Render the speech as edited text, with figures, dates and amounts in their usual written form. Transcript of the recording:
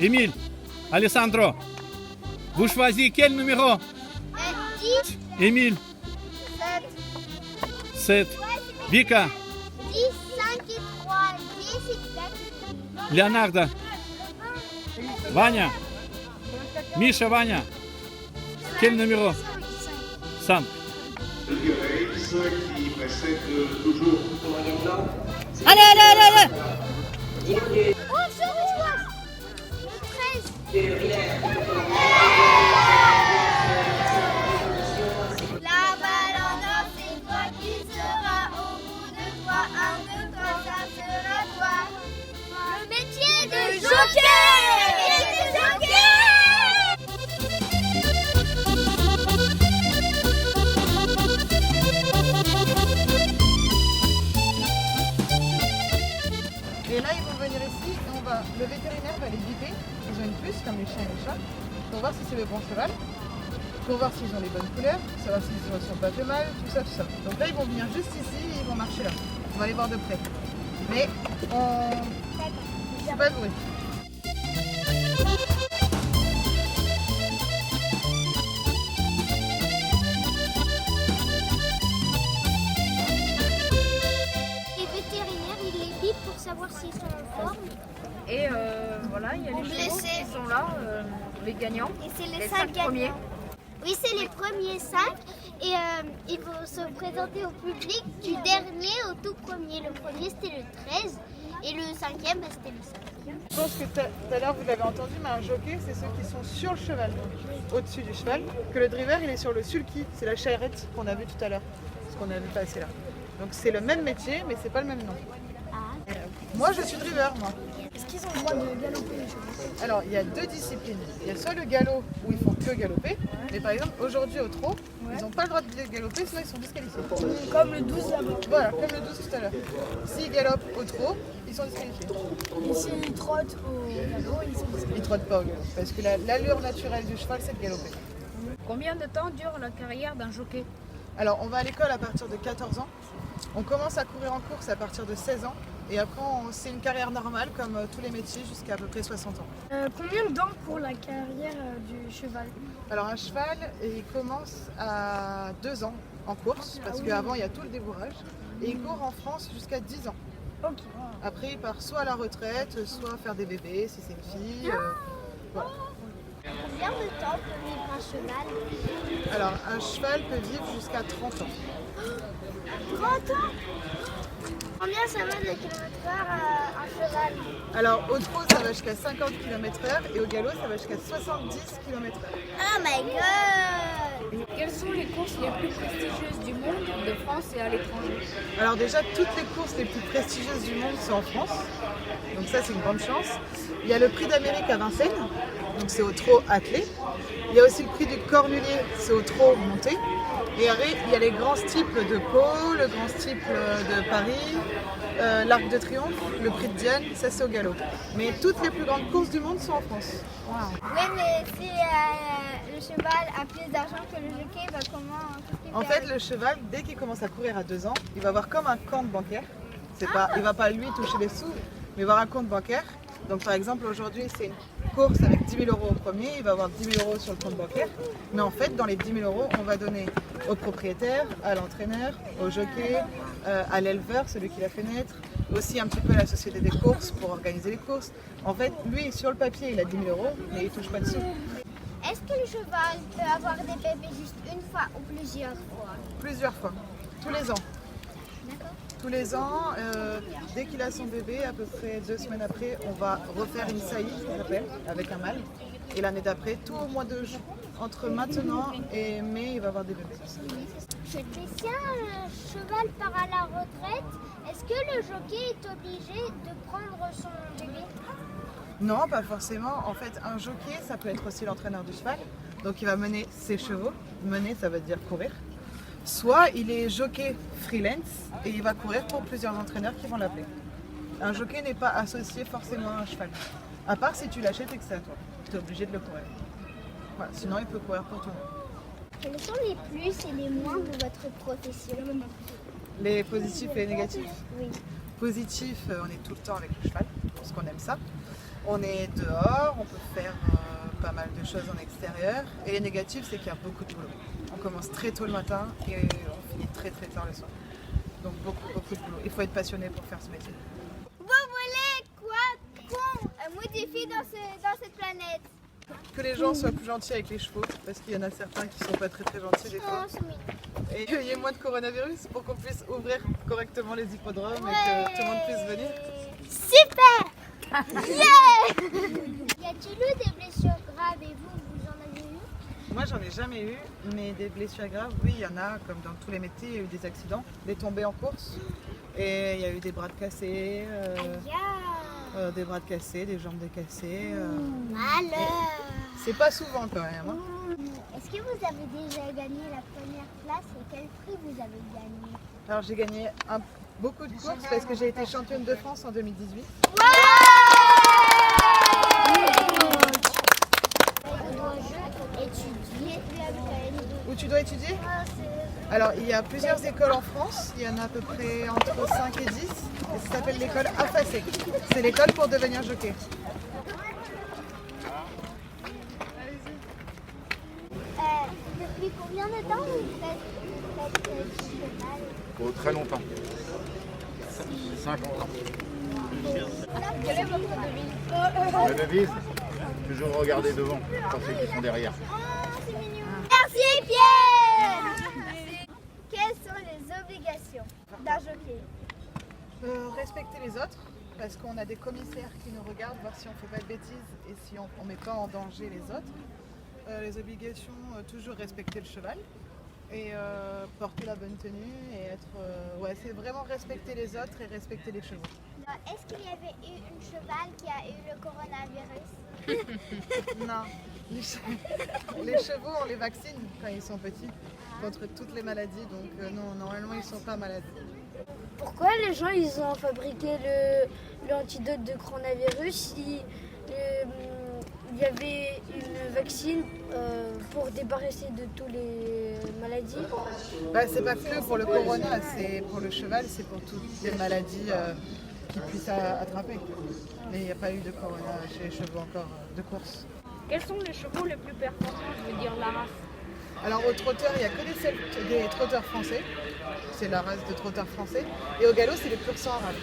Émile, Alessandro, vous choisissez quel numéro? 10, Émile, 7, 7. Vika, 10, 5 et 3, 10 et 7. Leonardo, Vanya, Misha, Vanya, quel numéro? 5. Qui précède toujours. Allez, allez, allez, allez. Oh, je reçois le 13. La balle en or, c'est toi qui seras au bout de toi. Un de toi, ça sera toi. Le métier de jockey. Le métier de jockey. Et là, ils vont venir ici et le vétérinaire va les guider. Ils ont une puce comme les chiens et les chats pour voir si c'est le bon cheval, pour voir s'ils ont les bonnes couleurs, savoir s'ils ne sont pas fait mal, tout ça, tout ça. Donc là, ils vont venir juste ici et ils vont marcher là. On va les voir de près. Mais c'est pas de bruit. Les vétérinaires, ils les bipent pour savoir s'ils sont en forme. Et voilà, il y a les chevaux Blessés. qui sont là, les gagnants. Et c'est les 5 5 gagnants. premiers. Oui, c'est les premiers 5 et ils vont se présenter au public du dernier au tout premier. Le premier c'était le 13 et le 5e c'était le 5. Je pense que tout à l'heure vous l'avez entendu, mais un jockey, c'est ceux qui sont sur le cheval, au-dessus du cheval. Que le driver, il est sur le sulky, c'est la charrette qu'on a vu tout à l'heure, ce qu'on a vu passer là. Donc c'est le même métier, mais c'est pas le même nom. Moi, je suis driver, moi. Est-ce qu'ils ont le droit de galoper les chevaux? Alors, il y a deux disciplines. Il y a soit le galop où ils font que galoper, mais par exemple, aujourd'hui au trot, ils n'ont pas le droit de galoper, sinon ils sont disqualifiés. Comme le 12 là-bas. Voilà, comme le 12 tout à l'heure. S'ils galopent au trot, ils sont disqualifiés. Et s'ils trottent au galop, ils sont disqualifiés. Ils trottent pas au galop, parce que l'allure naturelle du cheval, c'est de galoper. Combien de temps dure la carrière d'un jockey? Alors, on va à l'école à partir de 14 ans. On commence à courir en course à partir de 16 ans. Et après, c'est une carrière normale, comme tous les métiers, jusqu'à peu près 60 ans. Combien de temps pour la carrière du cheval? Alors, un cheval, il commence à 2 ans en course, parce qu'avant, il y a tout le débourrage. Et il court en France jusqu'à 10 ans. Ok. Après, il part soit à la retraite, soit faire des bébés, si c'est une fille. Voilà. Combien de temps peut vivre un cheval? Alors, un cheval peut vivre jusqu'à 30 ans. 30 ans? Combien ça va de km/h un cheval? Alors, au trot, ça va jusqu'à 50 km/h et au galop, ça va jusqu'à 70 km/h. Oh my god! Quelles sont les courses les plus prestigieuses du monde, de France et à l'étranger? Alors déjà, toutes les courses les plus prestigieuses du monde sont en France. Donc ça, c'est une grande chance. Il y a le prix d'Amérique à Vincennes, donc c'est au trot attelé. Il y a aussi le prix du Cornulier, c'est au trot monté. Et après, il y a les grands steeples de Pau, le grand steeple de Paris, l'Arc de Triomphe, le prix de Diane, ça c'est au galop. Mais toutes les plus grandes courses du monde sont en France. Oui, mais si le cheval a plus d'argent que le jockey, bah comment? Qu'est-ce qu'il En fait fait, le cheval, dès qu'il commence à courir à 2 ans, il va avoir comme un compte bancaire. Il ne va pas lui toucher les sous, mais il va avoir un compte bancaire. Donc par exemple, aujourd'hui, c'est une course avec 10 000 € au premier, il va avoir 10 000 € sur le compte bancaire. Mais en fait, dans les 10 000 €, on va donner au propriétaire, à l'entraîneur, au jockey, à l'éleveur, celui qui l'a fait naître, aussi un petit peu à la société des courses pour organiser les courses. En fait, lui, sur le papier, il a 10 000 €, mais il ne touche pas de sous. Est-ce que le cheval peut avoir des bébés juste une fois ou plusieurs fois? Plusieurs fois, tous les ans. D'accord. Tous les ans, dès qu'il a son bébé, à peu près 2 semaines après, on va refaire une saillie, ça s'appelle, avec un mâle. Et l'année d'après, tout au mois de juin, entre maintenant et mai, il va avoir des bébés. Et si un cheval part à la retraite, est-ce que le jockey est obligé de prendre son bébé? Non, pas forcément. En fait, un jockey, ça peut être aussi l'entraîneur du cheval. Donc il va mener ses chevaux. Mener, ça veut dire courir. Soit il est jockey freelance et il va courir pour plusieurs entraîneurs qui vont l'appeler. Un jockey n'est pas associé forcément à un cheval. À part si tu l'achètes et que c'est à toi. Tu es obligé de le courir. Voilà, sinon il peut courir pour tout le monde. Quels sont les plus et les moins de votre profession? Les positifs et les négatifs. Oui. Positif, on est tout le temps avec le cheval, parce qu'on aime ça. On est dehors, on peut faire pas mal de choses en extérieur. Et les négatifs, c'est qu'il y a beaucoup de boulot. On commence très tôt le matin et on finit très très tard le soir. Donc beaucoup de boulot. Il faut être passionné pour faire ce métier. Vous voulez quoi qu'on modifie dans cette planète? Que les gens soient plus gentils avec les chevaux, parce qu'il y en a certains qui sont pas très très gentils des fois. Oh, c'est mignon. Et qu'il y ait moins de coronavirus pour qu'on puisse ouvrir correctement les hippodromes et que tout le monde puisse venir. Super. Yeah. Y a-t-il eu des blessures graves et vous en avez eu? Moi j'en ai jamais eu, mais des blessures graves, oui il y en a, comme dans tous les métiers, il y a eu des accidents, des tombées en course, et il y a eu des bras de cassés, des bras de cassés, des jambes de cassées. Malheur. C'est pas souvent quand même. Hein. Est-ce que vous avez déjà gagné la première place et quel prix vous avez gagné? Alors j'ai gagné beaucoup de courses parce que j'ai été championne de France en 2018. Où tu dois étudier? Alors il y a plusieurs écoles en France, il y en a à peu près entre 5 et 10, et ça s'appelle l'école AFASEC. C'est l'école pour devenir jockey. Depuis combien de temps vous faites du cheval? Pour très longtemps. 50 ans. Quelle est votre devise? La devise, toujours regarder devant, pas ceux qui sont derrière. Oh, c'est mignon. Merci Pierre. Quelles sont les obligations d'un jockey? Respecter les autres, parce qu'on a des commissaires qui nous regardent, voir si on fait pas de bêtises et si on ne met pas en danger les autres. Les obligations, toujours respecter le cheval et porter la bonne tenue et être... ouais, c'est vraiment respecter les autres et respecter les chevaux. Est-ce qu'il y avait eu une cheval qui a eu le coronavirus? Non, les chevaux, on les vaccine quand ils sont petits contre toutes les maladies, donc non, normalement ils sont pas malades. Pourquoi les gens ils ont fabriqué l'antidote de coronavirus si il y avait une vaccine pour débarrasser de toutes les maladies? Bah, c'est pas que pour le corona, c'est pour le cheval, c'est pour toutes les maladies qu'ils puissent attraper. Mais il n'y a pas eu de corona chez les chevaux encore de course. Quels sont les chevaux les plus performants, je veux dire la race? Alors au trotteur, il n'y a que des trotteurs français. C'est la race de trotteurs français. Et au galop, c'est les pur sang arabes.